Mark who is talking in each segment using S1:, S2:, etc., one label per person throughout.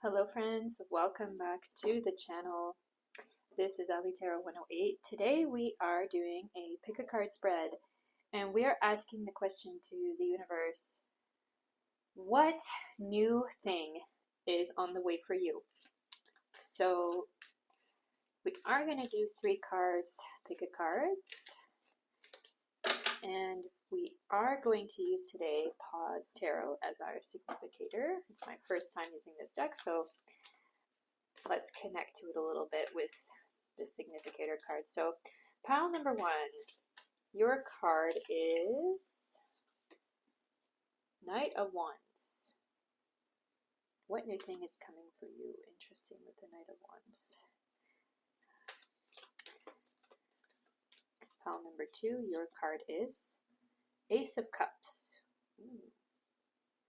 S1: Hello friends, welcome back to the channel. This is Allie Tarot 108. Today we are doing a pick a card spread and we are asking the question to the universe, what new thing is on the way for you? So we are going to do 3 cards, pick a cards, and we are going to use today Pause Tarot as our significator. It's my first time using this deck, so let's connect to it a little bit with the significator card. So pile number 1, your card is Knight of Wands. What new thing is coming for you? Interesting with the Knight of Wands. Pile number 2, your card is Ace of Cups. Ooh,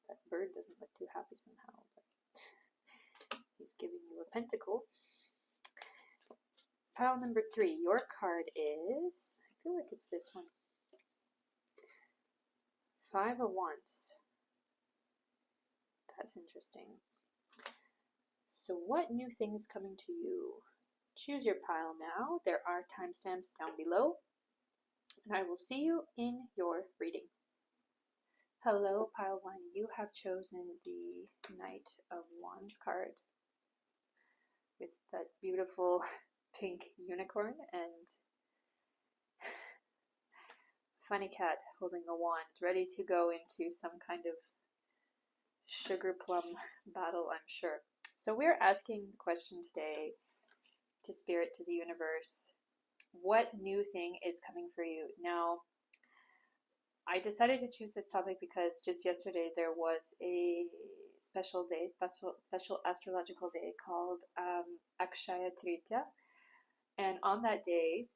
S1: that bird doesn't look too happy somehow, but he's giving you a pentacle. Pile number 3, your card is, I feel like it's this one, 5 of Wands. That's interesting. So what new thing is coming to you? Choose your pile now. There are timestamps down below. And I will see you in your reading. Hello, pile 1. You have chosen the Knight of Wands card with that beautiful pink unicorn and funny cat holding a wand, ready to go into some kind of sugar plum battle, I'm sure. So we're asking the question today to Spirit, to the universe, what new thing is coming for you? Now, I decided to choose this topic because just yesterday there was a special day, special astrological day called Akshaya Tritiya. And on that day,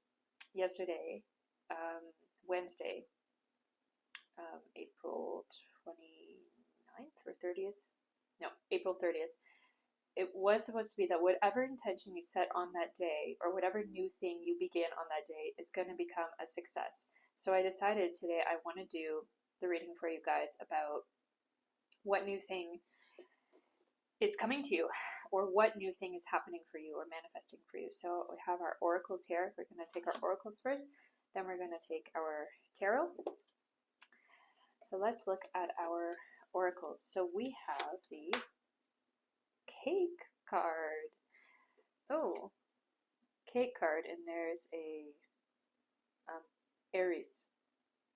S1: yesterday, Wednesday, April 29th or 30th? No, April 30th. It was supposed to be that whatever intention you set on that day or whatever new thing you begin on that day is going to become a success. So I decided today I want to do the reading for you guys about what new thing is coming to you or what new thing is happening for you or manifesting for you. So we have our oracles here. We're going to take our oracles first, then we're going to take our tarot. So let's look at our oracles. So we have the Cake card. Oh, Cake card, and there's a Aries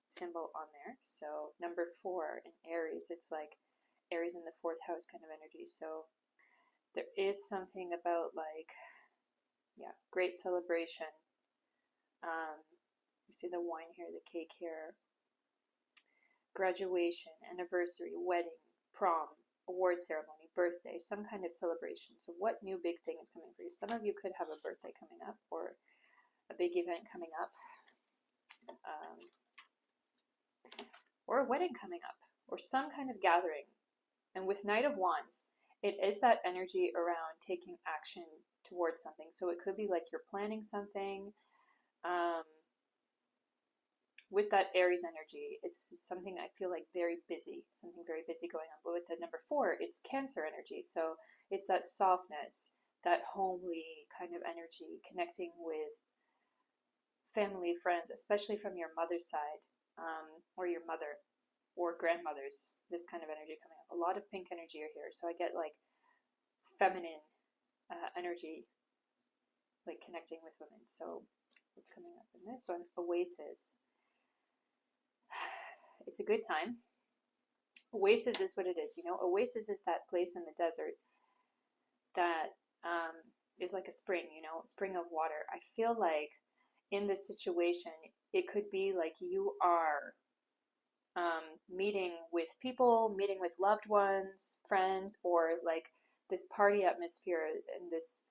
S1: symbol on there. So number 4 in Aries, it's like Aries in the 4th house kind of energy. So there is something about like, yeah, great celebration. You see the wine here, the cake here. Graduation, anniversary, wedding, prom, award ceremony, birthday, some kind of celebration. So what new big thing is coming for you? Some of you could have a birthday coming up or a big event coming up, or a wedding coming up, or some kind of gathering. And with Knight of Wands, it is that energy around taking action towards something. So it could be like you're planning something. With that Aries energy, it's something I feel like very busy, something very busy going on. But with the number 4, it's Cancer energy. So it's that softness, that homely kind of energy, connecting with family, friends, especially from your mother's side, or your mother or grandmothers, this kind of energy coming up. A lot of pink energy are here. So I get like feminine energy, like connecting with women. So what's coming up in this one? Oasis. It's a good time. Oasis is what it is, you know. Oasis is that place in the desert that is like a spring, you know, a spring of water. I feel like in this situation, it could be like you are meeting with people, meeting with loved ones, friends, or like this party atmosphere and this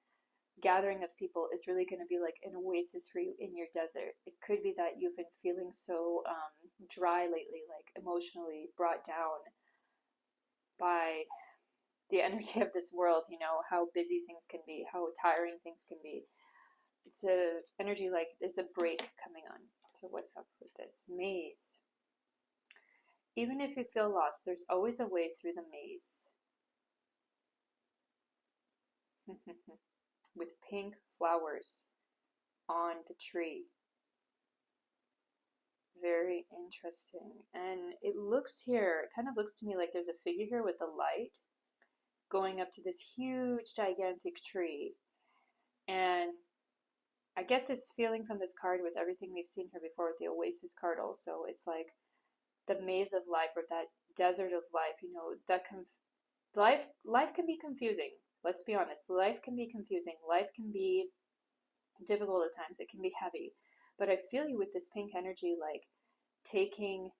S1: gathering of people is really going to be like an oasis for you in your desert. It could be that you've been feeling so dry lately, like emotionally brought down by the energy of this world, you know, how busy things can be, how tiring things can be. It's a energy like there's a break coming on. So what's up with this? Maze. Even if you feel lost, there's always a way through the maze. with pink flowers on the tree. Very interesting. And it looks here, it kind of looks to me like there's a figure here with a light going up to this huge, gigantic tree. And I get this feeling from this card with everything we've seen here before with the Oasis card also. It's like the maze of life, or that desert of life, you know, that life can be confusing. Let's be honest. Life can be confusing. Life can be difficult at times. It can be heavy. But I feel you with this pink energy, like taking,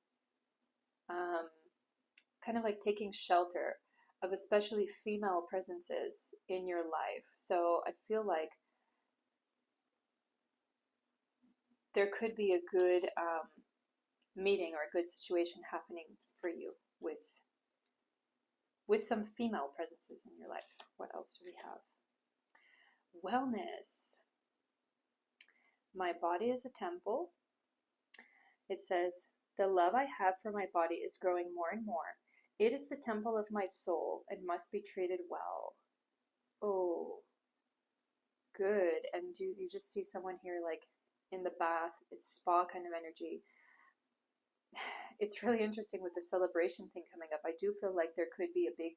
S1: kind of like taking shelter of especially female presences in your life. So I feel like there could be a good meeting or a good situation happening for you with some female presences in your life. What else do we have? Wellness. My body is a temple. It says, the love I have for my body is growing more and more. It is the temple of my soul and must be treated well. Oh, good. And you just see someone here like in the bath. It's spa kind of energy. It's really interesting with the celebration thing coming up. I do feel like there could be a big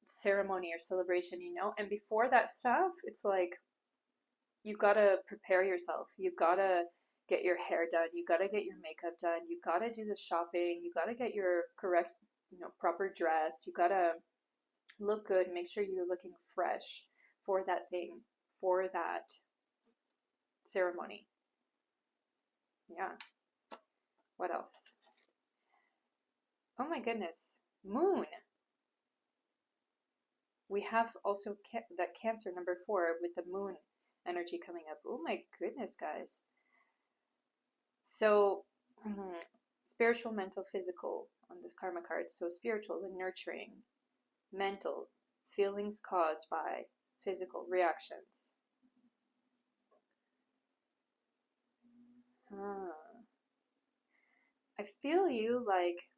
S1: ceremony or celebration, you know? And before that stuff, it's like you gotta prepare yourself. You gotta get your hair done. You gotta get your makeup done. You gotta do the shopping. You gotta get your correct, you know, proper dress. You gotta look good. Make sure you're looking fresh for that thing, for that ceremony. Yeah. What else? Oh my goodness. Moon. We have also that Cancer number 4 with the moon energy coming up. Oh my goodness, guys. So, spiritual, mental, physical on the karma cards. So spiritual, the nurturing. Mental, feelings caused by physical reactions. I feel you like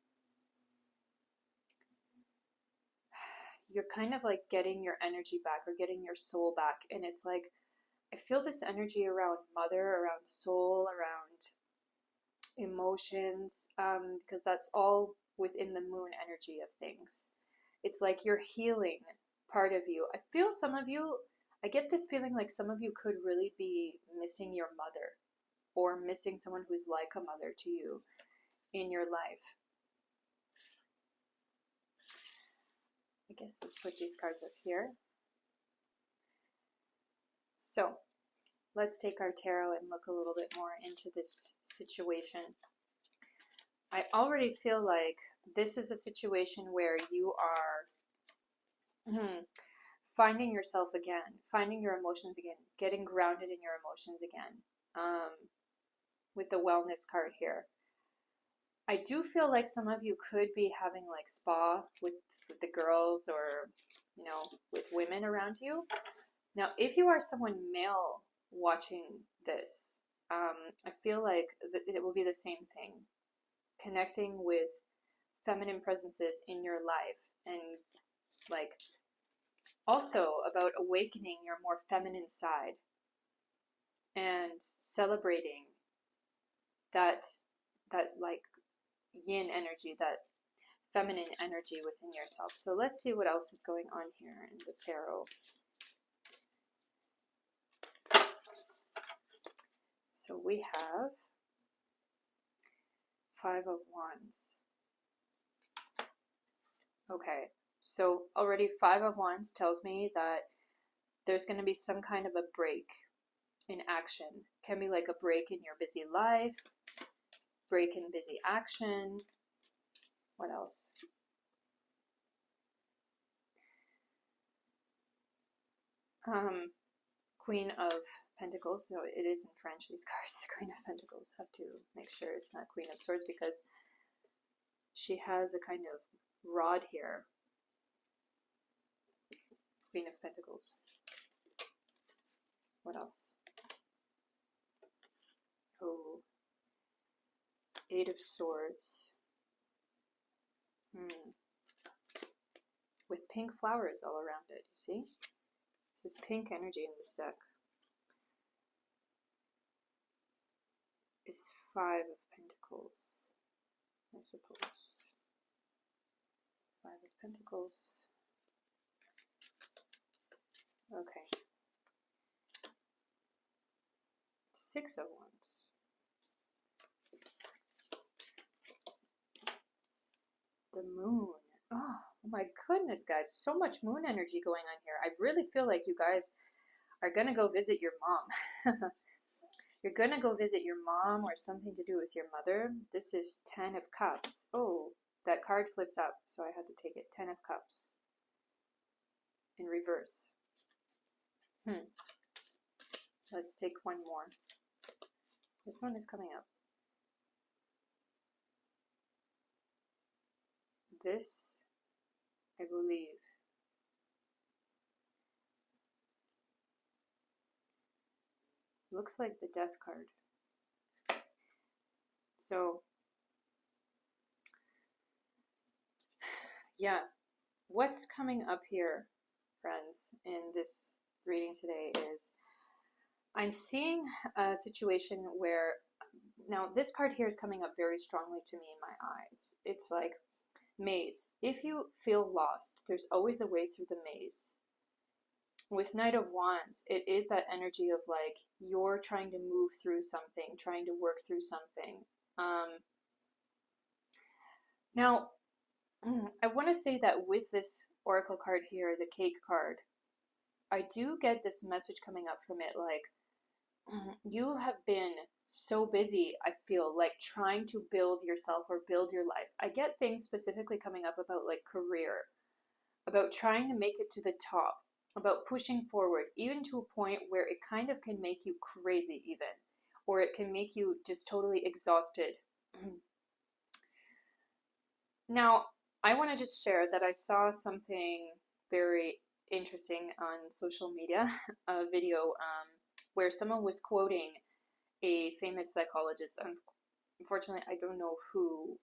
S1: you're kind of like getting your energy back or getting your soul back. And it's like, I feel this energy around mother, around soul, around emotions, because that's all within the moon energy of things. It's like you're healing part of you. I feel some of you, I get this feeling like some of you could really be missing your mother or missing someone who's like a mother to you in your life. I guess let's put these cards up here. So let's take our tarot and look a little bit more into this situation. I already feel like this is a situation where you are finding yourself again, finding your emotions again, getting grounded in your emotions again, with the wellness card here. I do feel like some of you could be having like spa with the girls, or, you know, with women around you. Now, if you are someone male watching this, I feel like it will be the same thing. Connecting with feminine presences in your life, and like also about awakening your more feminine side and celebrating that like yin energy, that feminine energy within yourself. So let's see what else is going on here in the tarot. So we have 5 of Wands. Okay, so already 5 of Wands tells me that there's going to be some kind of a break in action. Can be like a break in your busy life, break in busy action. What else? Queen of Pentacles. So it is in French, these cards. Queen of Pentacles. Have to make sure it's not Queen of Swords, because she has a kind of rod here. Queen of Pentacles. What else? Oh, 8 of Swords. With pink flowers all around it. You see? This is pink energy in this deck. It's 5 of Pentacles, I suppose. 5 of Pentacles. Okay. 6 of Wands. The Moon. Oh my goodness, guys. So much moon energy going on here. I really feel like you guys are going to go visit your mom. You're going to go visit your mom or something to do with your mother. This is 10 of Cups. Oh, that card flipped up, so I had to take it. 10 of Cups. In reverse. Let's take one more. This one is coming up. This, I believe, looks like the Death card. So, yeah, what's coming up here, friends, in this reading today is I'm seeing a situation where, now this card here is coming up very strongly to me in my eyes. It's like maze. If you feel lost, there's always a way through the maze. With Knight of Wands, it is that energy of like you're trying to move through something, trying to work through something. Now, I want to say that with this Oracle card here, the Cake card, I do get this message coming up from it like, you have been so busy, I feel, like trying to build yourself or build your life. I get things specifically coming up about like career, about trying to make it to the top, about pushing forward, even to a point where it kind of can make you crazy even, or it can make you just totally exhausted. Now, I want to just share that I saw something very interesting on social media, a video where someone was quoting a famous psychologist. Unfortunately, I don't know who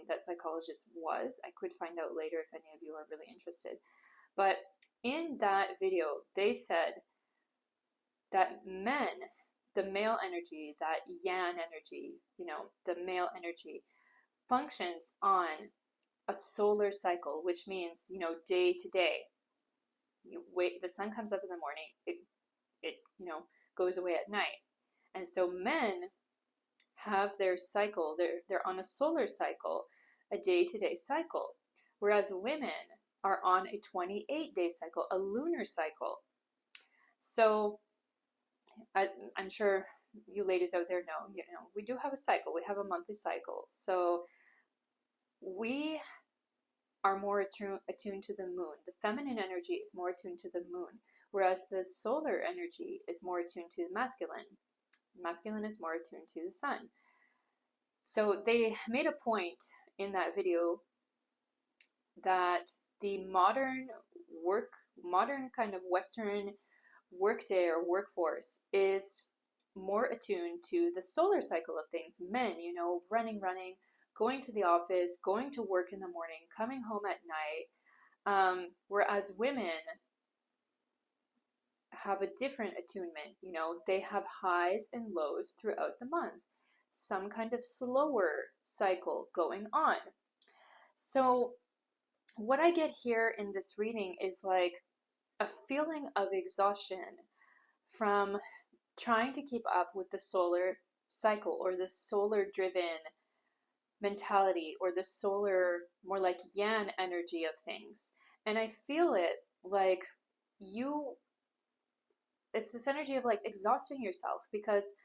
S1: that psychologist was. I could find out later if any of you are really interested. But in that video, they said that men, the male energy, that yang energy, the male energy, functions on a solar cycle, which means, day to day. You wait, the sun comes up in the morning, it goes away at night. And so men have their cycle, they're on a solar cycle, a day-to-day cycle, whereas women are on a 28-day cycle, a lunar cycle. So I'm sure you ladies out there know, we do have a cycle, we have a monthly cycle. So we are more attuned to the moon. The feminine energy is more attuned to the moon, whereas the solar energy is more attuned to the masculine. Masculine is more attuned to the sun. So they made a point in that video that the modern kind of Western workday or workforce is more attuned to the solar cycle of things. Men, running, going to the office, going to work in the morning, coming home at night, whereas women have a different attunement. They have highs and lows throughout the month, some kind of slower cycle going on. So what I get here in this reading is like a feeling of exhaustion from trying to keep up with the solar cycle or the solar driven mentality or the solar, more like yang energy of things. And I feel it like it's this energy of like exhausting yourself, because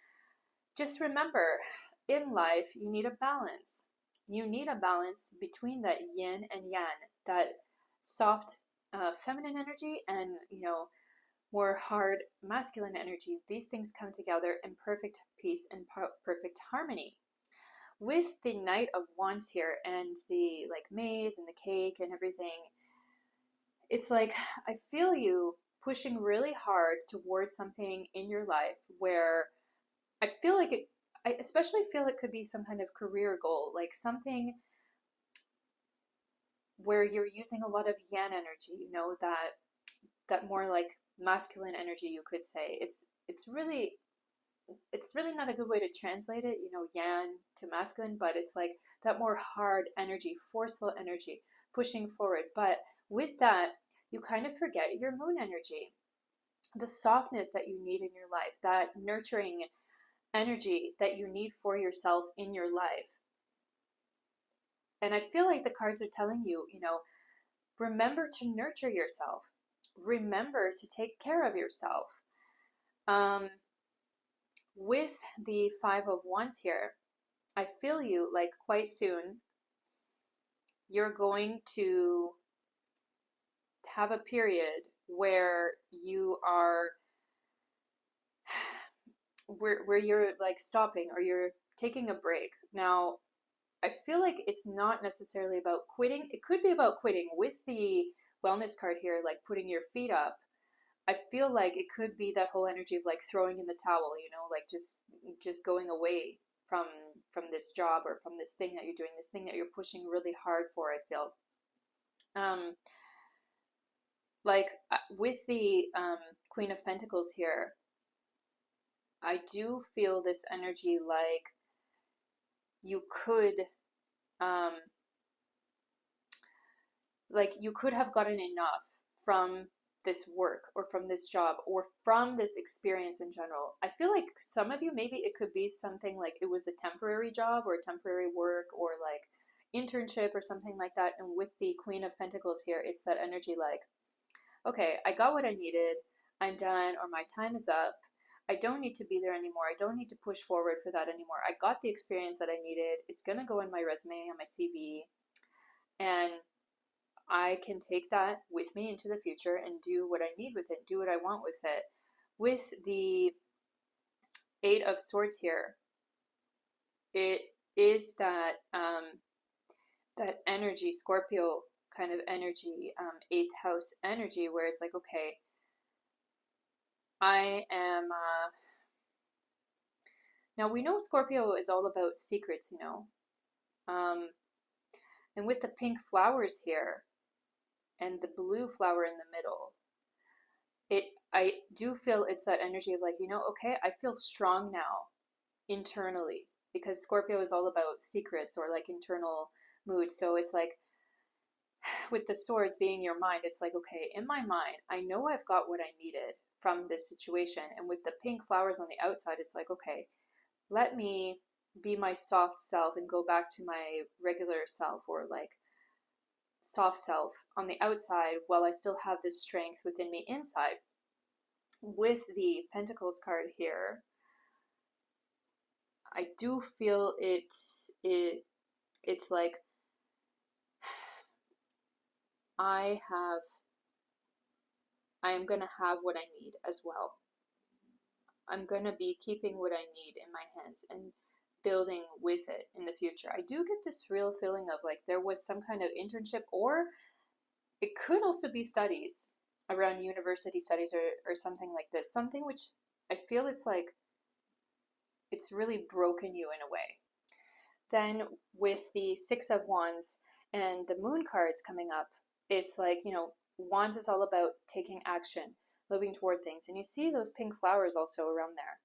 S1: just remember, in life, you need a balance. You need a balance between that yin and yang, that soft feminine energy and, more hard masculine energy. These things come together in perfect peace and perfect harmony. With the Knight of Wands here and the like maze and the cake and everything, it's like I feel you pushing really hard towards something in your life where I feel like I especially feel it could be some kind of career goal, like something where you're using a lot of yang energy, you know, that more like masculine energy, you could say. It's really not a good way to translate it, you know, yang to masculine, but it's like that more hard energy, forceful energy, pushing forward. But with that, you kind of forget your moon energy, the softness that you need in your life, that nurturing energy that you need for yourself in your life. And I feel like the cards are telling you, you know, remember to nurture yourself. Remember to take care of yourself. With the Five of Wands here, I feel you like quite soon you're going to have a period where you are where you're like stopping or you're taking a break. Now, I feel like it's not necessarily about quitting. It could be about quitting with the wellness card here, like putting your feet up. I feel like it could be that whole energy of like throwing in the towel, you know, like just going away from this job or from this thing that you're doing, this thing that you're pushing really hard for, I feel. Like with the Queen of Pentacles here, I do feel this energy like you could um like you could have gotten enough from this work or from this job or from this experience in general. I feel like some of you, maybe it could be something like it was a temporary job or temporary work or like internship or something like that. And with the Queen of Pentacles here, it's that energy like, okay, I got what I needed, I'm done, or my time is up. I don't need to be there anymore. I don't need to push forward for that anymore. I got the experience that I needed. It's going to go in my resume, on my CV. And I can take that with me into the future and do what I need with it, do what I want with it. With the Eight of Swords here, it is that that energy, Scorpio kind of energy, eighth house energy, where it's like, okay, I am. Now we know Scorpio is all about secrets, you know, and with the pink flowers here and the blue flower in the middle, I do feel it's that energy of like, you know, okay, I feel strong now internally because Scorpio is all about secrets or like internal mood. So it's like with the swords being your mind, it's like, okay, in my mind, I know I've got what I needed from this situation. And with the pink flowers on the outside, it's like, okay, let me be my soft self and go back to my regular self or like soft self on the outside while I still have this strength within me inside. With the Pentacles card here, I do feel it's like I am gonna have what I need as well. I'm gonna be keeping what I need in my hands and building with it in the future. I do get this real feeling of like there was some kind of internship, or it could also be studies around university studies or something like this. Something which I feel it's like it's really broken you in a way. Then with the Six of Wands and the Moon cards coming up, it's like, you know, Wands is all about taking action, moving toward things. And you see those pink flowers also around there.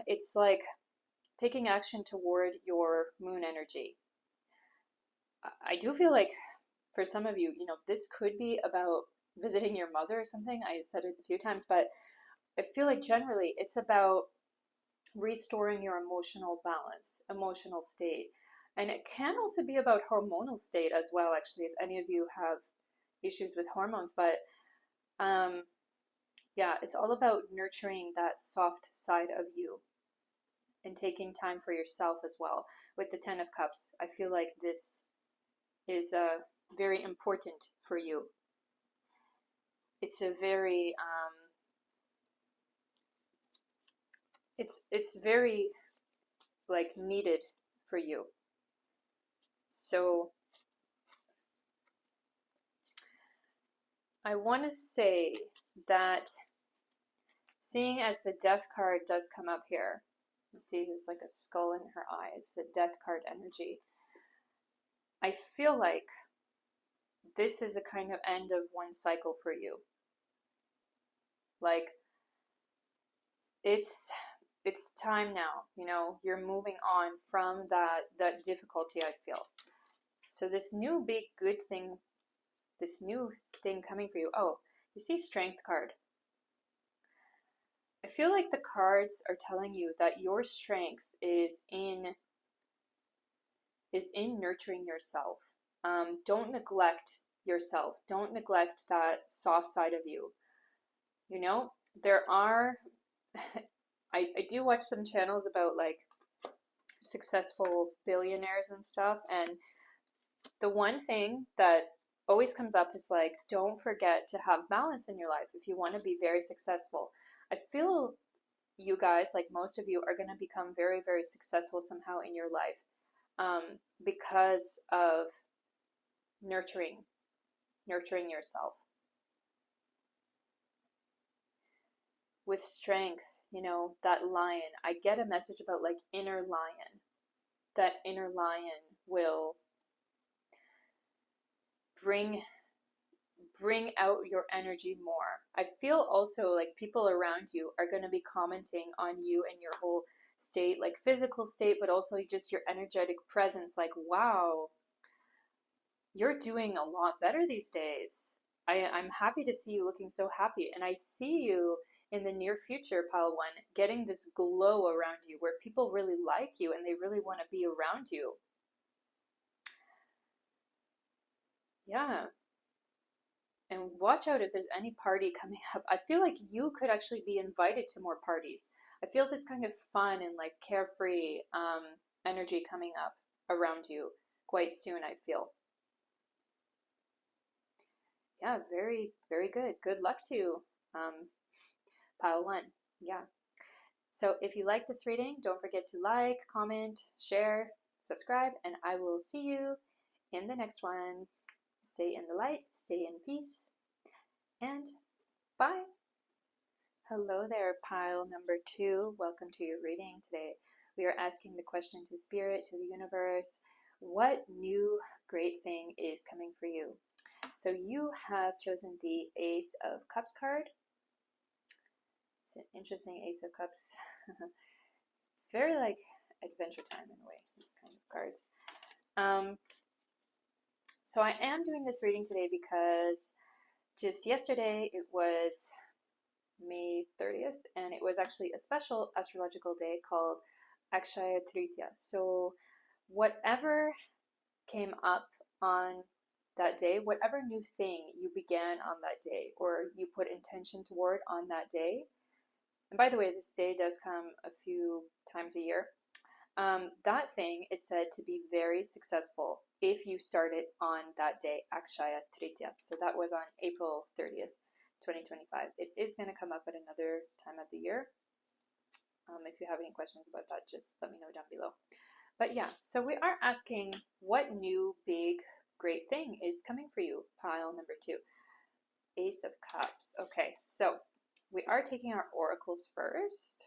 S1: It's like taking action toward your moon energy. I do feel like for some of you, you know, this could be about visiting your mother or something. I said it a few times, but I feel like generally it's about restoring your emotional balance, emotional state. And it can also be about hormonal state as well, actually, if any of you have issues with hormones. But yeah, it's all about nurturing that soft side of you and taking time for yourself as well. With the Ten of Cups, I feel like this is very important for you. It's a very it's very like needed for you. So I want to say that seeing as the Death card does come up here, you see there's like a skull in her eyes, the Death card energy. I feel like this is a kind of end of one cycle for you. Like, it's time now, you know, you're moving on from that difficulty, I feel. So this new big good thing, this new thing coming for you. Oh, you see strength card. I feel like the cards are telling you that your strength is in nurturing yourself. Don't neglect yourself. Don't neglect that soft side of you. You know, there are I do watch some channels about like successful billionaires and stuff, and the one thing that always comes up is like, don't forget to have balance in your life if you want to be very successful. I feel you guys, like most of you, are going to become very, very successful somehow in your life, because of nurturing yourself with strength. You know, that lion, I get a message about like inner lion. That inner lion will bring out your energy more. I feel also like people around you are going to be commenting on you and your whole state, like physical state, but also just your energetic presence. Like, wow, you're doing a lot better these days. I'm happy to see you looking so happy. And I see you in the near future, Pile One, getting this glow around you where people really like you and they really want to be around you. Yeah. And watch out if there's any party coming up. I feel like you could actually be invited to more parties. I feel this kind of fun and like carefree energy coming up around you quite soon, I feel. Yeah, very, very good. Good luck to you, Pile One. Yeah. So if you like this reading, don't forget to like, comment, share, subscribe, and I will see you in the next one. Stay in the light, stay in peace, and bye. Hello there, pile number 2. Welcome to your reading today. We are asking the question to Spirit, to the universe, what new great thing is coming for you? So you have chosen the Ace of Cups card. It's an interesting Ace of Cups. It's very like Adventure Time in a way, these kind of cards. So I am doing this reading today because just yesterday it was May 30th, and it was actually a special astrological day called Akshaya Tritiya. So whatever came up on that day, whatever new thing you began on that day or you put intention toward on that day, and by the way, this day does come a few times a year, that thing is said to be very successful if you start it on that day, Akshaya Tritiya. So that was on April 30th, 2025. It is going to come up at another time of the year. If you have any questions about that, just let me know down below. But yeah, so we are asking what new big great thing is coming for you, pile number 2. Ace of Cups. Okay, so we are taking our oracles first.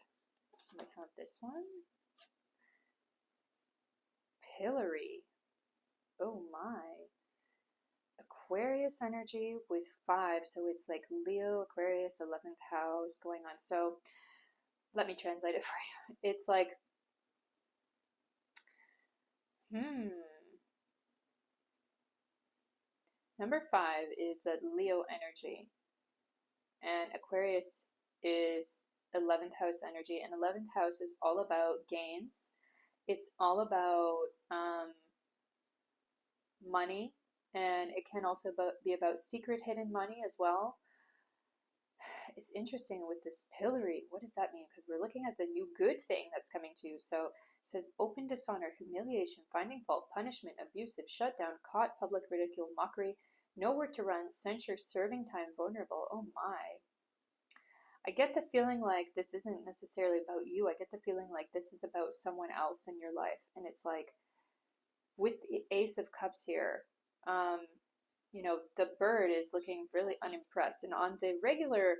S1: We have this one. Pillory. Oh my. Aquarius energy with 5. So it's like Leo, Aquarius, 11th house going on. So let me translate it for you. It's like, Number 5 is that Leo energy. And Aquarius is 11th house energy. And 11th house is all about gains. It's all about money, and it can also be about secret hidden money as well. It's interesting with this pillory. What does that mean? Because we're looking at the new good thing that's coming to you. So it says open dishonor, humiliation, finding fault, punishment, abusive, shutdown, caught, public ridicule, mockery, nowhere to run, censure, serving time, vulnerable. Oh my. I get the feeling like this isn't necessarily about you. I get the feeling like this is about someone else in your life. And it's like, with the Ace of Cups here, you know, the bird is looking really unimpressed. And on the regular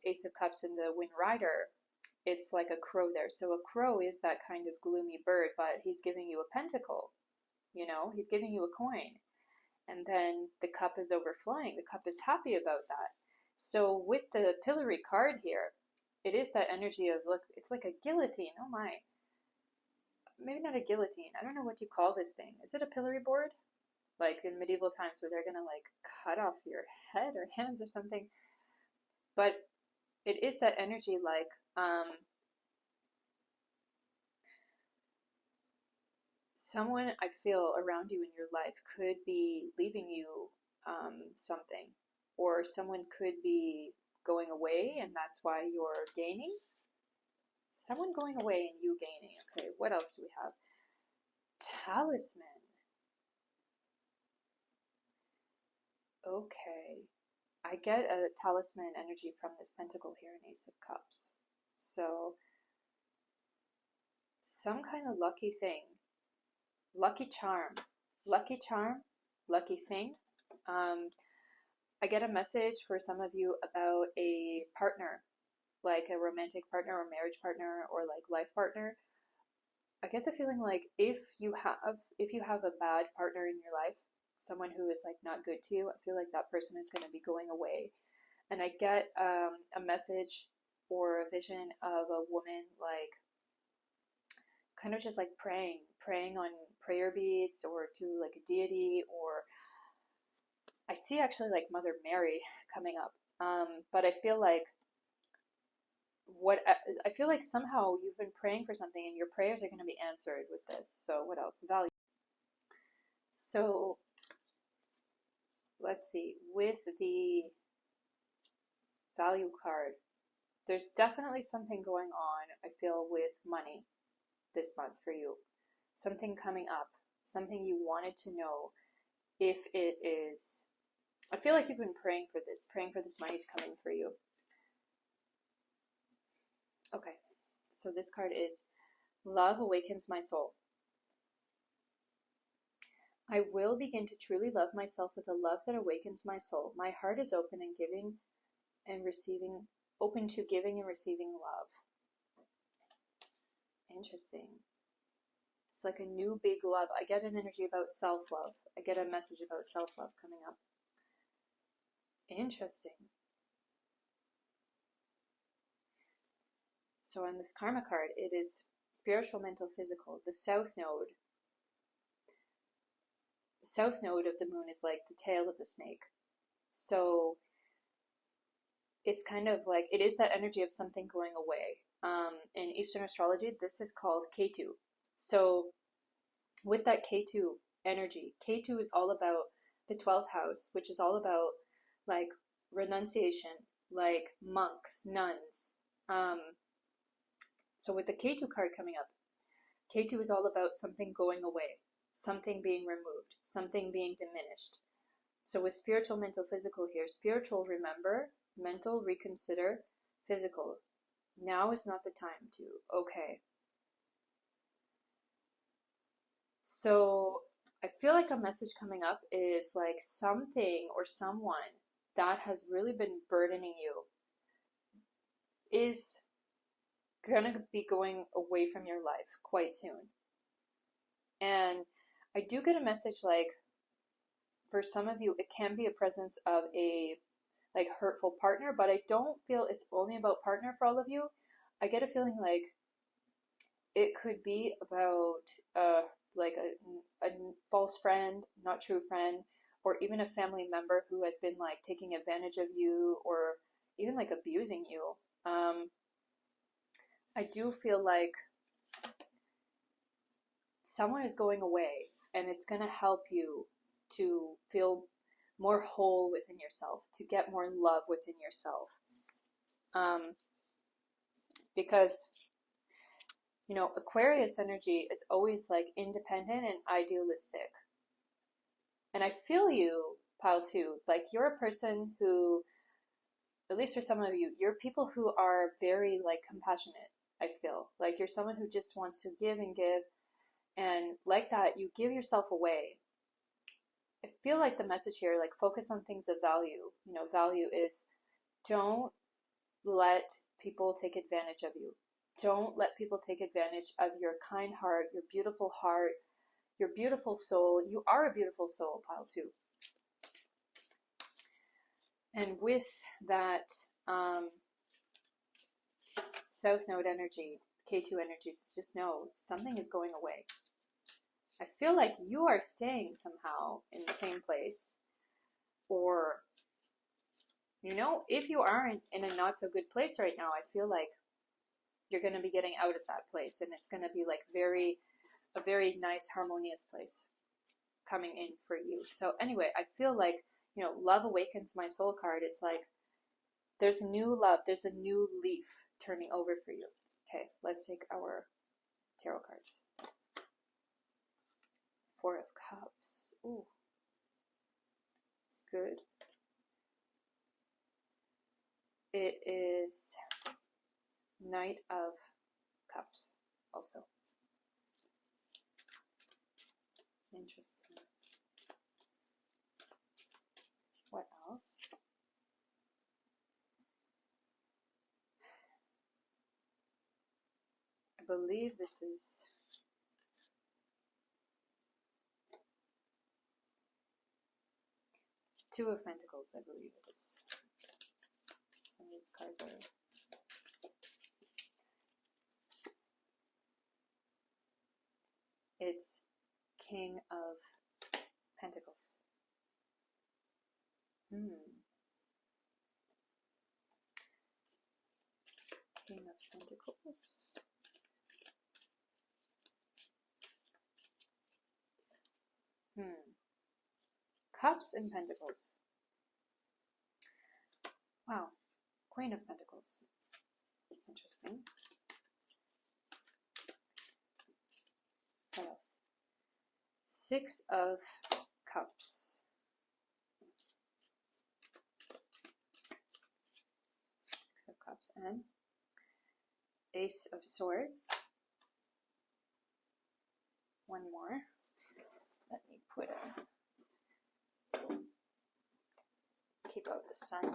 S1: Ace of Cups in the Wind Rider, it's like a crow there. So a crow is that kind of gloomy bird, but he's giving you a pentacle, he's giving you a coin. And then the cup is overflowing. The cup is happy about that. So with the pillory card here, it is that energy of, look, it's like a guillotine. Oh my. Maybe not a guillotine. I don't know what you call this thing. Is it a pillory board? Like in medieval times where they're going to like cut off your head or hands or something. But it is that energy like someone I feel around you in your life could be leaving you something, or someone could be going away and that's why you're gaining. Someone going away and you gaining. Okay, what else do we have? Talisman. Okay. I get a talisman energy from this pentacle here in Ace of Cups. So, some kind of lucky thing. Lucky charm. Lucky charm. Lucky thing. I get a message for some of you about a partner, like a romantic partner or marriage partner or like life partner. I get the feeling like if you have a bad partner in your life, someone who is like not good to you, I feel like that person is going to be going away. And I get a message or a vision of a woman like kind of just like praying on prayer beads or to like a deity, or I see actually like Mother Mary coming up. But I feel like I feel like somehow you've been praying for something and your prayers are going to be answered with this. So what else? Value. So let's see, with the value card, there's definitely something going on, I feel, with money this month for you. Something coming up, something you wanted to know if it is. I feel like you've been praying for this money's coming for you. Okay, so this card is Love Awakens My Soul. I will begin to truly love myself with a love that awakens my soul. My heart is open and giving and receiving, open to giving and receiving love. Interesting. It's like a new big love. I get an energy about self-love. I get a message about self-love coming up. Interesting. So on this karma card, it is spiritual, mental, physical. The south node. The south node of the moon is like the tail of the snake. So it's kind of like, it is that energy of something going away. In Eastern astrology, this is called Ketu. So with that Ketu energy, Ketu is all about the 12th house, which is all about like renunciation, like monks, nuns. So with the Ketu card coming up, Ketu is all about something going away, something being removed, something being diminished. So with spiritual, mental, physical here, spiritual, remember, mental, reconsider, physical. Now is not the time to, okay. So I feel like a message coming up is like something or someone that has really been burdening you is gonna be going away from your life quite soon. And I do get a message like, for some of you, it can be a presence of a like hurtful partner, but I don't feel it's only about partner for all of you. I get a feeling like it could be about like a false friend, not true friend, or even a family member who has been like taking advantage of you or even like abusing you. I do feel like someone is going away and it's going to help you to feel more whole within yourself, to get more love within yourself. Because, you know, Aquarius energy is always like independent and idealistic. And I feel you, Pile 2. Like you're a person who, at least for some of you, you're people who are very like compassionate. I feel like you're someone who just wants to give and give. And like that, you give yourself away. I feel like the message here, like focus on things of value. You know, value is don't let people take advantage of you. Don't let people take advantage of your kind heart, your beautiful heart, your beautiful soul. You are a beautiful soul, pile 2. And with that South Node energy, K2 energies, just know something is going away. I feel like you are staying somehow in the same place, or, you know, if you aren't in a not so good place right now, I feel like you're going to be getting out of that place, and it's going to be like a very nice, harmonious place coming in for you. So anyway, I feel like, you know, love awakens my soul card. It's like there's new love, there's a new leaf turning over for you. Okay, let's take our tarot cards. 4 of Cups. Ooh, it's good. It is Knight of Cups also. Interesting. What else? I believe this is Two of Pentacles, I believe it is. Some of these cards are... It's King of Pentacles. King of Pentacles. Cups and Pentacles. Wow. Queen of Pentacles. Interesting. What else? 6 of Cups. 6 of Cups and Ace of Swords. One more. Let me put a... Keep out the sun a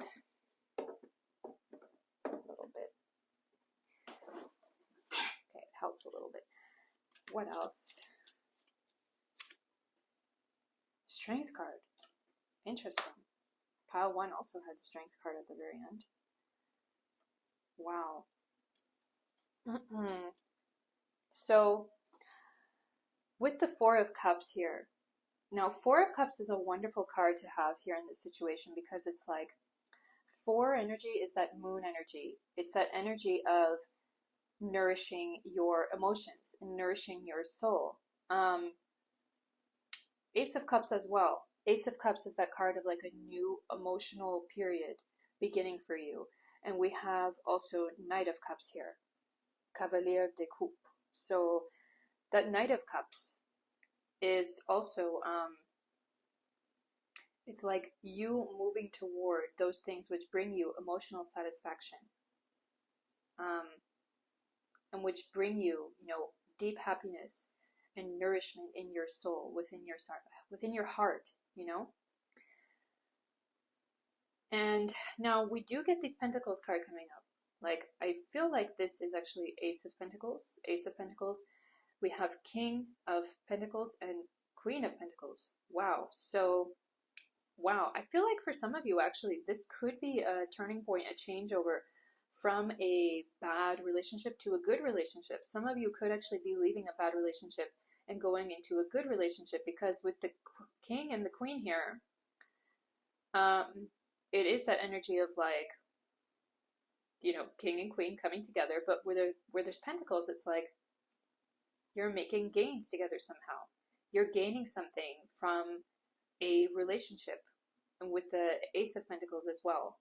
S1: little bit. Okay, it helps a little bit. What else? Strength card. Interesting. Pile 1 also had the Strength card at the very end. Wow. So, with the 4 of Cups here, now 4 of Cups is a wonderful card to have here in this situation, because it's like 4 energy is that moon energy. It's that energy of nourishing your emotions and nourishing your soul. Ace of Cups as well. Ace of Cups is that card of like a new emotional period beginning for you. And we have also Knight of Cups here. Cavalier de Coupe. So that Knight of Cups is also, it's like you moving toward those things which bring you emotional satisfaction. And which bring you, you know, deep happiness and nourishment in your soul, within your heart, you know. And now we do get these Pentacles card coming up. Like, I feel like this is actually Ace of Pentacles. Ace of Pentacles. We have King of Pentacles and Queen of Pentacles. Wow. So, wow. I feel like for some of you, actually, this could be a turning point, a changeover from a bad relationship to a good relationship. Some of you could actually be leaving a bad relationship and going into a good relationship, because with the King and the Queen here, it is that energy of like, you know, King and Queen coming together, but where there's Pentacles, it's like you're making gains together somehow. You're gaining something from a relationship, and with the Ace of Pentacles as well.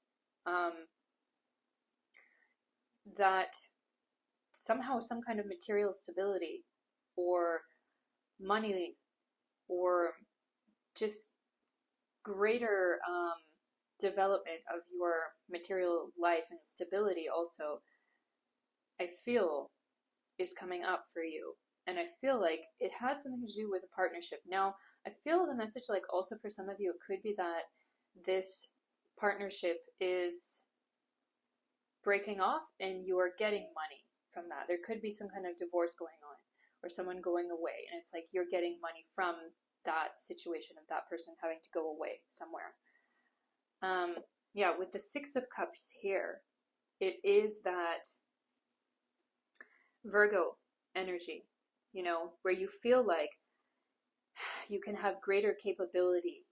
S1: That somehow some kind of material stability or money or just greater development of your material life and stability also, I feel, is coming up for you. And I feel like it has something to do with a partnership. Now, I feel the message, like, also for some of you, it could be that this partnership is breaking off and you are getting money from that. There could be some kind of divorce going on, or someone going away. And it's like you're getting money from that situation of that person having to go away somewhere. Yeah, with the Six of Cups here, it is that Virgo energy, you know, where you feel like you can have greater capability,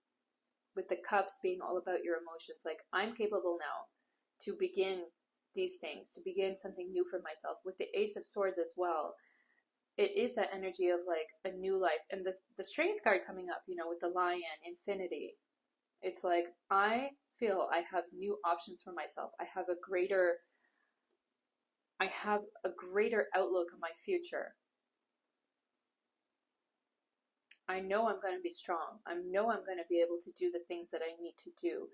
S1: with the cups being all about your emotions. Like, I'm capable now to begin these things, to begin something new for myself. With the Ace of Swords as well, it is that energy of like a new life. And the Strength card coming up, you know, with the Lion, Infinity, it's like, I feel I have new options for myself. I have a greater outlook on my future. I know I'm going to be strong. I know I'm going to be able to do the things that I need to do.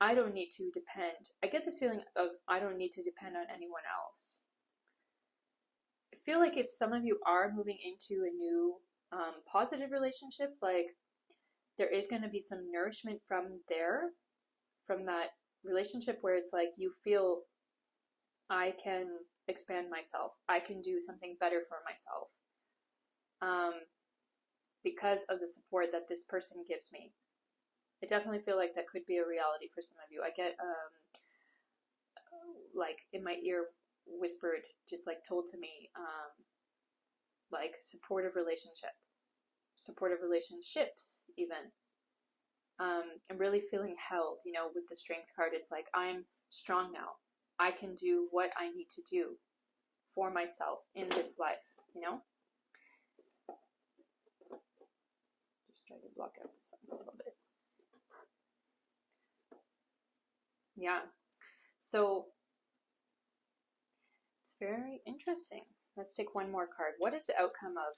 S1: I don't need to depend. I get this feeling of I don't need to depend on anyone else. I feel like if some of you are moving into a new positive relationship, like, there is going to be some nourishment from that relationship, where it's like you feel, I can expand myself. I can do something better for myself. Because of the support that this person gives me. I definitely feel like that could be a reality for some of you. I get like in my ear whispered, just like told to me, like supportive relationships even. I'm really feeling held, you know, with the Strength card. It's like, I'm strong now. I can do what I need to do for myself in this life, you know? Just try to block out the sun a little bit. Yeah. So it's very interesting. Let's take one more card. What is the outcome of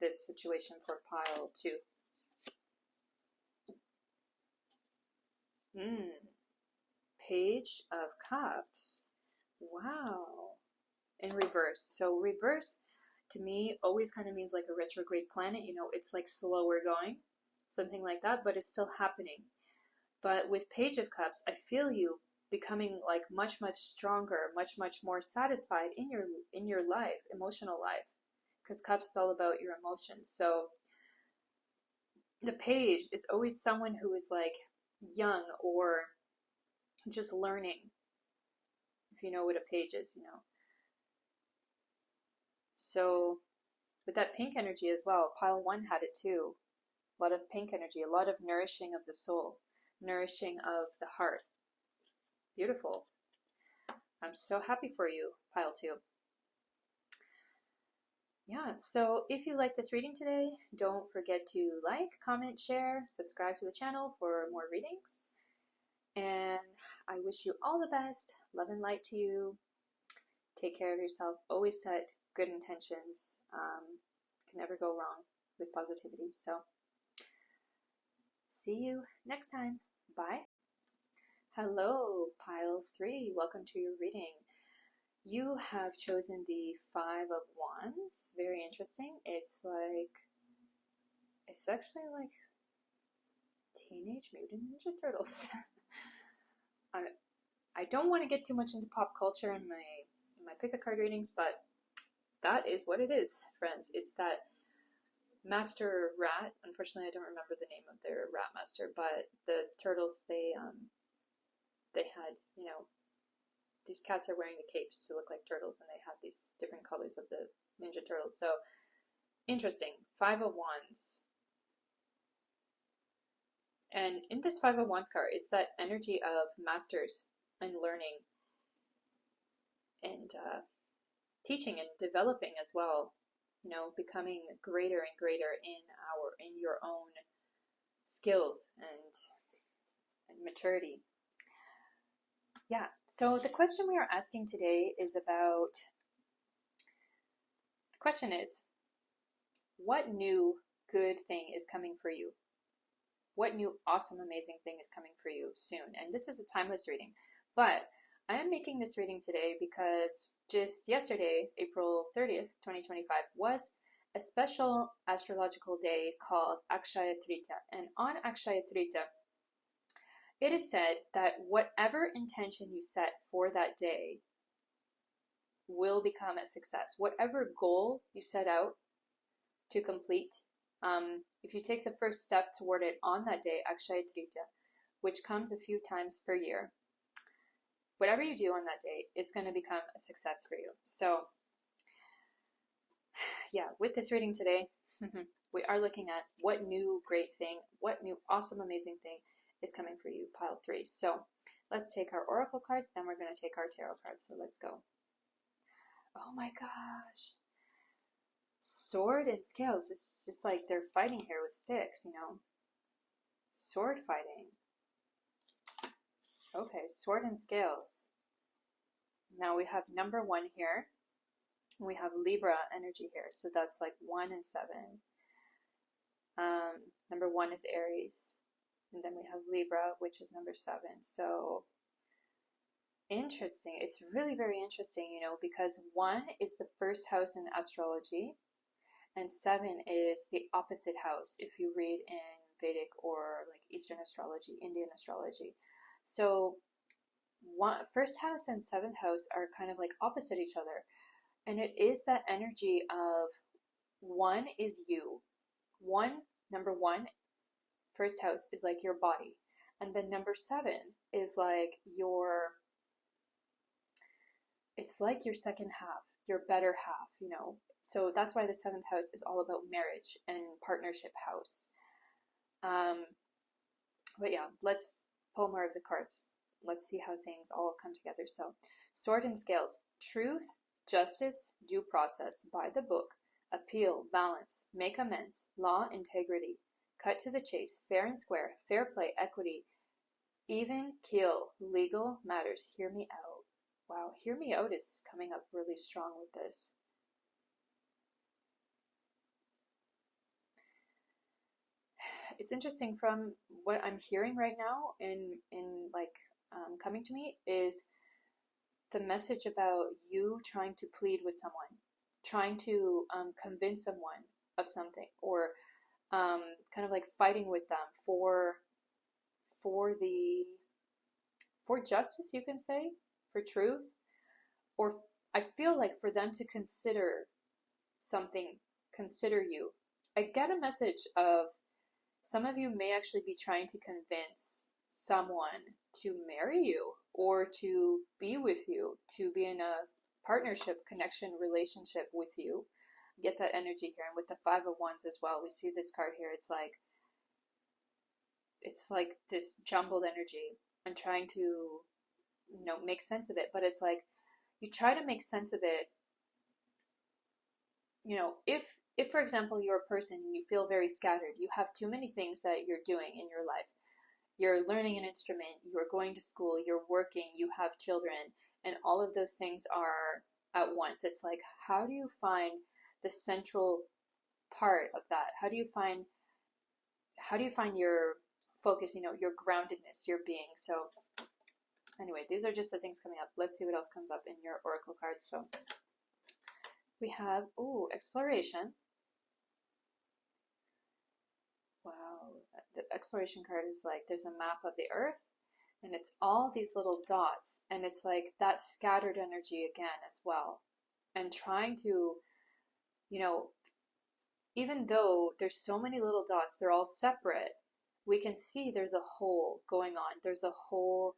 S1: this situation for pile 2? Page of Cups. Wow. In reverse. So reverse, to me, always kind of means like a retrograde planet. You know, it's like slower going, something like that, but it's still happening. But with Page of Cups, I feel you becoming like much, much stronger, much, much more satisfied in your life, emotional life, because Cups is all about your emotions. So the Page is always someone who is like young or just learning, if you know what a page is, you know. So with that pink energy as well, pile 1 had it too. A lot of pink energy, a lot of nourishing of the soul, nourishing of the heart. Beautiful. I'm so happy for you, pile 2. Yeah, so if you like this reading today, don't forget to like, comment, share, subscribe to the channel for more readings. And I wish you all the best. Love and light to you. Take care of yourself. Always set good intentions. Can never go wrong with positivity. So see you next time. Bye. Hello, pile 3. Welcome to your reading. You have chosen the 5 of Wands. Very interesting. It's actually like Teenage Mutant Ninja Turtles. I don't want to get too much into pop culture in my pick-a-card readings, but that is what it is, friends. It's that master rat. Unfortunately, I don't remember the name of their rat master, but the turtles, they had, you know, these cats are wearing the capes to look like turtles, and they have these different colors of the Ninja Turtles. So interesting. 5 of Wands. And in this 5 of Wands card, it's that energy of masters and learning and teaching and developing as well. You know, becoming greater and greater in your own skills and maturity. Yeah, so the question we are asking today is about, the question is, what new good thing is coming for you? What new awesome, amazing thing is coming for you soon? And this is a timeless reading, but I am making this reading today because just yesterday, April 30th, 2025, was a special astrological day called Akshaya Tritiya. And on Akshaya Tritiya, it is said that whatever intention you set for that day will become a success. Whatever goal you set out to complete. If you take the first step toward it on that day, Akshaya Tritiya, which comes a few times per year, whatever you do on that day is going to become a success for you. So yeah, with this reading today, we are looking at what new great thing, what new awesome amazing thing is coming for you, pile 3. So let's take our oracle cards, then we're going to take our tarot cards. So let's go. Oh my gosh. Sword and scales, just like they're fighting here with sticks, you know. Sword fighting. Okay, sword and scales. Now we have number 1 here. We have Libra energy here, so that's like 1 and 7. Number 1 is Aries, and then we have Libra, which is number 7. So interesting. It's really very interesting, you know, because 1 is the first house in astrology, and 7 is the opposite house if you read in Vedic or like Eastern astrology, Indian astrology. So first house and 7th house are kind of like opposite each other. And it is that energy of 1 is you. Number 1, first house is like your body. And then number 7 is like it's like your second half, your better half, you know. So that's why the 7th house is all about marriage and partnership house. But yeah, let's pull more of the cards. Let's see how things all come together. So, sword and scales, truth, justice, due process, by the book, appeal, balance, make amends, law, integrity, cut to the chase, fair and square, fair play, equity, even keel, legal matters, hear me out. Wow, hear me out is coming up really strong with this. It's interesting from what I'm hearing right now in coming to me is the message about you trying to plead with someone, trying to convince someone of something, or kind of like fighting with them for justice, you can say, for truth, or I feel like for them to consider something, consider you. I get a message of some of you may actually be trying to convince someone to marry you or to be with you, to be in a partnership, connection, relationship with you. Get that energy here. And with the 5 of Wands as well, we see this card here. It's like this jumbled energy and trying to, you know, make sense of it. But it's like you try to make sense of it, you know, if for example you're a person and you feel very scattered, you have too many things that you're doing in your life. You're learning an instrument, you're going to school, you're working, you have children, and all of those things are at once. It's like, how do you find the central part of that? How do you find your focus, you know, your groundedness, your being? So anyway, these are just the things coming up. Let's see what else comes up in your oracle cards. So we have, exploration. Wow, the exploration card is like there's a map of the earth and it's all these little dots, and it's like that scattered energy again as well. And trying to, you know, even though there's so many little dots, they're all separate, we can see there's a whole going on. There's a whole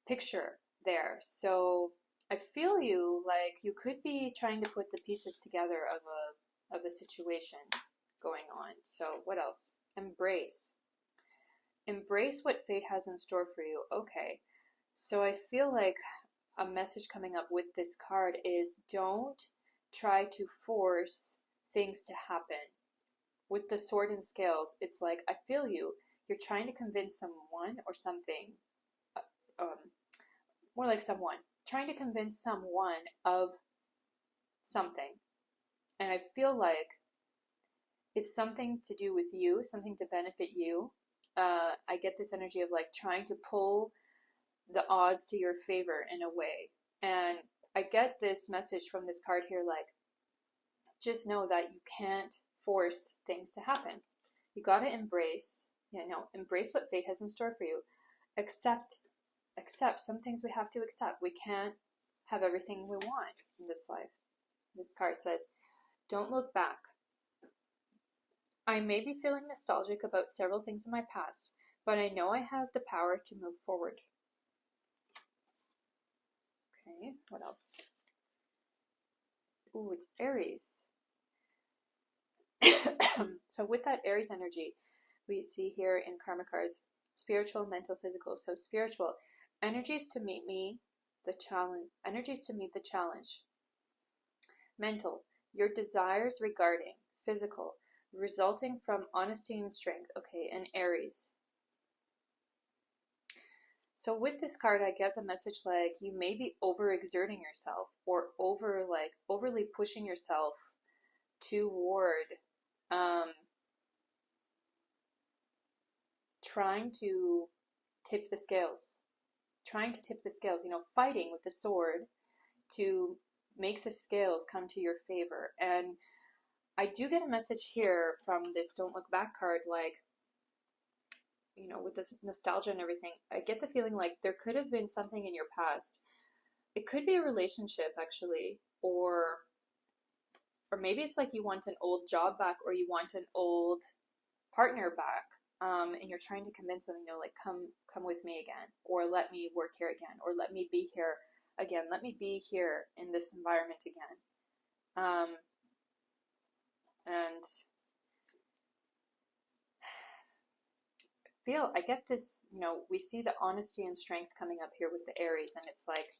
S1: picture there. So I feel you, like you could be trying to put the pieces together of a situation going on. So what else? Embrace what fate has in store for you. Okay, so I feel like a message coming up with this card is don't try to force things to happen. With the sword and scales, it's like, I feel you, you're trying to convince someone or something, more like someone, trying to convince someone of something. And I feel like it's something to do with you, something to benefit you. I get this energy of like trying to pull the odds to your favor in a way. And I get this message from this card here, like, just know that you can't force things to happen. You got to embrace what fate has in store for you. Accept some things we have to accept. We can't have everything we want in this life. This card says, Don't look back. I may be feeling nostalgic about several things in my past, but I know I have the power to move forward. Okay, what else? Ooh, it's Aries. So with that Aries energy, we see here in karma cards, spiritual, mental, physical. So spiritual, energies to meet the challenge. Mental, your desires regarding. Physical, resulting from honesty and strength. Okay, and Aries. So with this card, I get the message like you may be overexerting yourself or overly pushing yourself toward trying to tip the scales. Fighting with the sword to make the scales come to your favor. And I do get a message here from this Don't Look Back card, like, with this nostalgia and everything, I get the feeling like there could have been something in your past. It could be a relationship, actually, or maybe it's like you want an old job back, or you want an old partner back, and you're trying to convince them, like, come with me again, or let me work here again, or let me be here again, let me be here in this environment again. And I get this, we see the honesty and strength coming up here with the Aries, and it's like,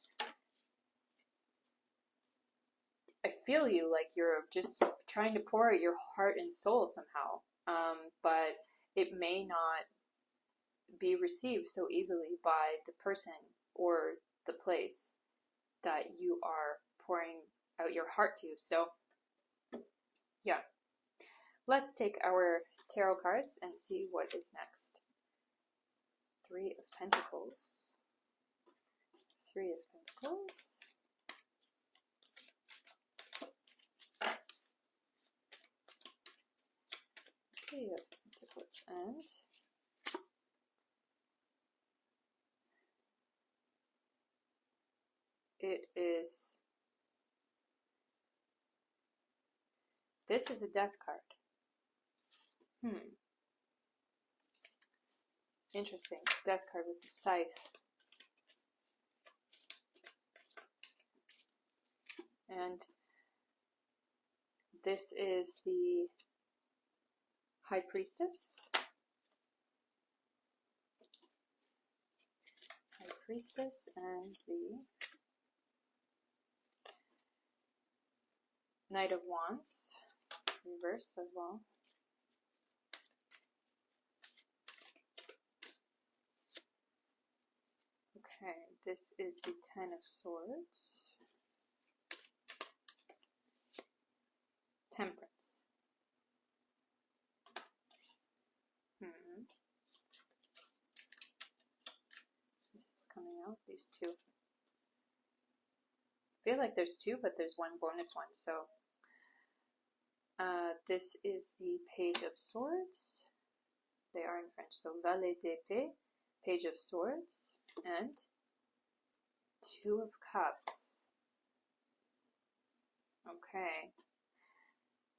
S1: I feel you, like you're just trying to pour out your heart and soul somehow, but it may not be received so easily by the person or the place that you are pouring out your heart to. So yeah, let's take our tarot cards and see what is next. Three of Pentacles. Three of Pentacles. Three of Pentacles. And it is, this is a Death card. Interesting. Death card with the Scythe. And this is the High Priestess. High Priestess and the Knight of Wands. Reverse as well. Okay, this is the Ten of Swords. Temperance. This is coming out, these two. I feel like there's two, but there's one bonus one. So this is the Page of Swords. They are in French. So Valet d'Épée, Page of Swords, and Two of Cups. Okay.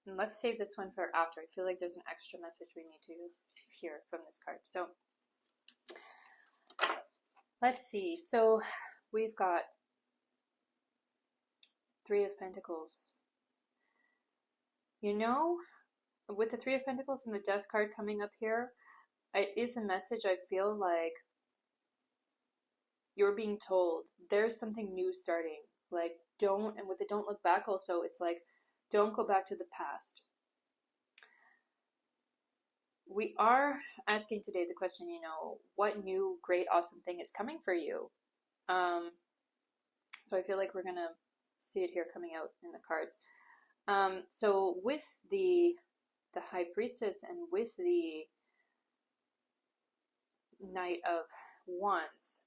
S1: And let's save this one for after. I feel like there's an extra message we need to hear from this card. So let's see. So we've got Three of Pentacles. With the Three of Pentacles and the Death card coming up here, it is a message I feel like you're being told there's something new starting. Like, and with the Don't Look Back also, it's like, don't go back to the past. We are asking today the question, what new, great, awesome thing is coming for you? So I feel like we're going to see it here coming out in the cards. So with the High Priestess and with the Knight of Wands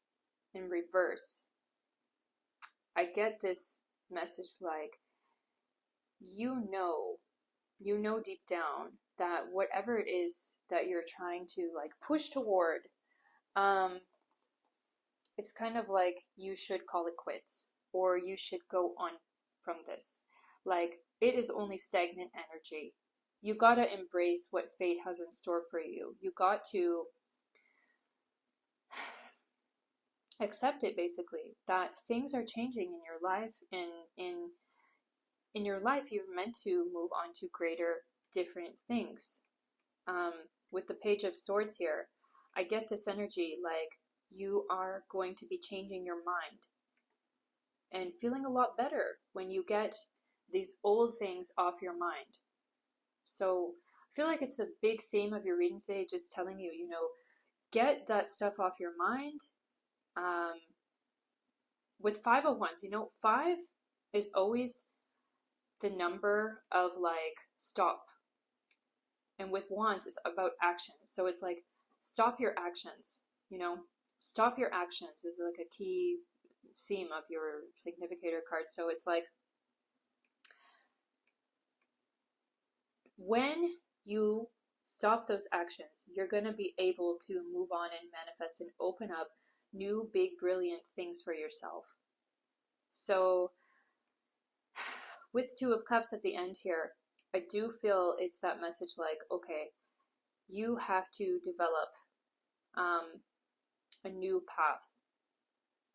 S1: in reverse, I get this message like, you know deep down that whatever it is that you're trying to like push toward, it's kind of like you should call it quits, or you should go on from this. Like, it is only stagnant energy. You gotta embrace what fate has in store for you. You got to accept it, basically, that things are changing in your life. In your life, you're meant to move on to greater, different things. With the Page of Swords here, I get this energy like you are going to be changing your mind and feeling a lot better when you get these old things off your mind. So I feel like it's a big theme of your reading today, just telling you, get that stuff off your mind. With Five of Wands, five is always the number of like stop. And with Wands, it's about action. So it's like, stop your actions, stop your actions is like a key theme of your significator card. So it's like, when you stop those actions, you're going to be able to move on and manifest and open up new, big, brilliant things for yourself. So with Two of Cups at the end here, I do feel it's that message like, okay, you have to develop a new path.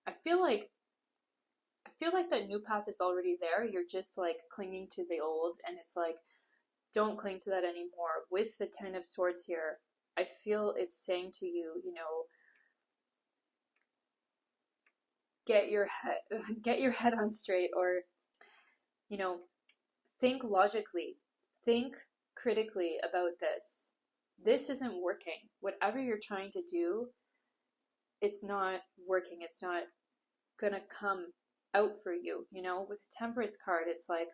S1: I feel like that new path is already there. You're just like clinging to the old, and it's like, don't cling to that anymore. With the Ten of Swords here, I feel it's saying to you, get your head on straight, or think logically, think critically about this. This isn't working. Whatever you're trying to do, it's not working. It's not gonna come out for you. With the Temperance card, it's like,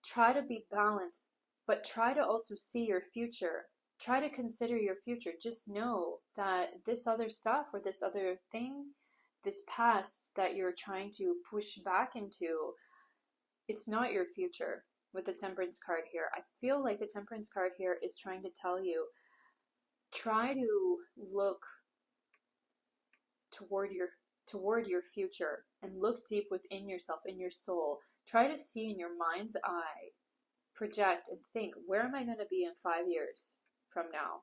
S1: try to be balanced, but try to also see your future. Try to consider your future. Just know that this other stuff, or this other thing, this past that you're trying to push back into, it's not your future. With the Temperance card here, I feel like the Temperance card here is trying to tell you, try to look toward your future, and look deep within yourself, in your soul. Try to see in your mind's eye, project and think, where am I going to be in 5 years from now?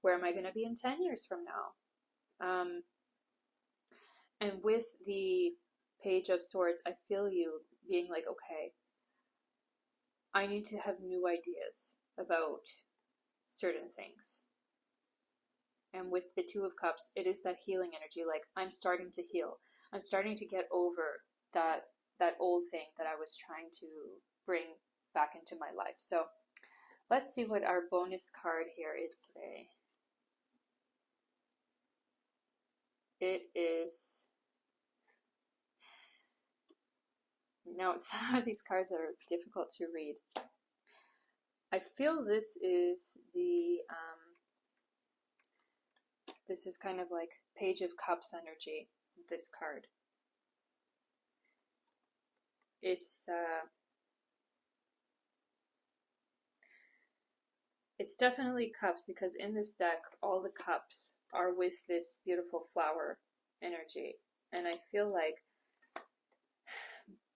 S1: Where am I going to be in 10 years from now? And with the Page of Swords, I feel you being like, okay, I need to have new ideas about certain things. And with the Two of Cups, it is that healing energy. Like, I'm starting to heal. I'm starting to get over that old thing that I was trying to bring back into my life. So let's see what our bonus card here is today. It is... Now, some of these cards are difficult to read. I feel this is the... this is kind of like Page of Cups energy, this card. It's definitely cups, because in this deck, all the cups are with this beautiful flower energy. And I feel like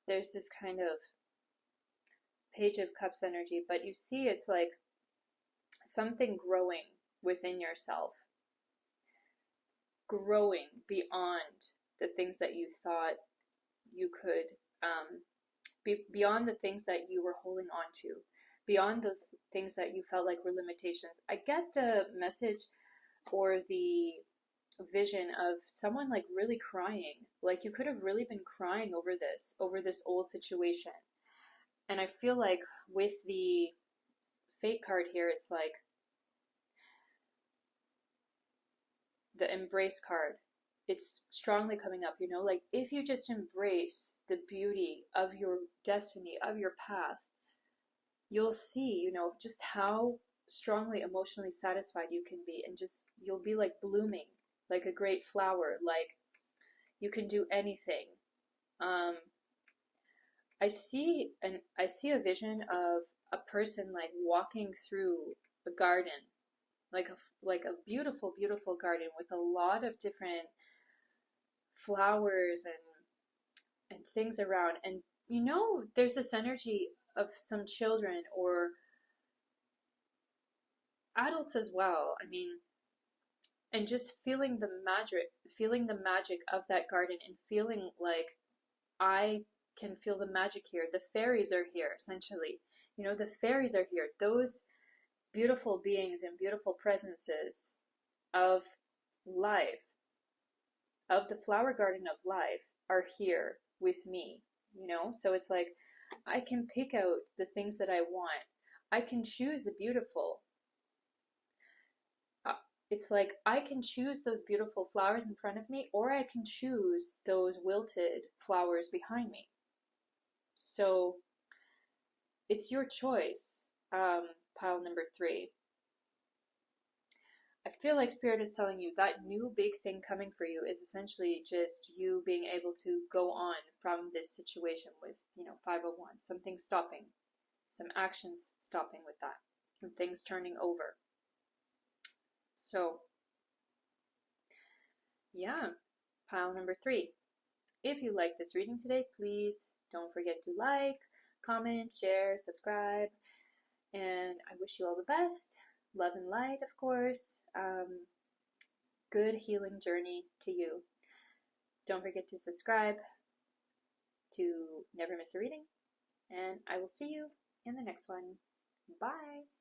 S1: there's this kind of Page of Cups energy, but you see it's like something growing within yourself. Growing beyond the things that you thought you could, beyond the things that you were holding on to, beyond those things that you felt like were limitations. I get the message or the vision of someone like really crying. Like, you could have really been crying over this old situation. And I feel like with the Fate card here, it's like the Embrace card. It's strongly coming up, like, if you just embrace the beauty of your destiny, of your path, you'll see, just how strongly emotionally satisfied you can be, and just, you'll be like blooming like a great flower, like you can do anything. I see a vision of a person like walking through a garden, like a beautiful, beautiful garden with a lot of different flowers and and things around. And you know, there's this energy of some children or adults as well. I mean, and just feeling the magic of that garden and feeling like I can feel the magic here. The fairies are here, essentially. You know, the fairies are here. Those beautiful beings and beautiful presences of life, of the flower garden of life, are here with me, you know? So it's like I can pick out the things that I want. I can choose the beautiful. Uh, It's like I can choose those beautiful flowers in front of me, or I can choose those wilted flowers behind me. So it's your choice. Pile number 3. I feel like Spirit is telling you that new big thing coming for you is essentially just you being able to go on from this situation with, 501. Something stopping, some actions stopping with that, and things turning over. So, yeah, pile number 3. If you like this reading today, please don't forget to like, comment, share, subscribe, and I wish you all the best. Love and light, of course. Good healing journey to you. Don't forget to subscribe to never miss a reading, and I will see you in the next one. Bye.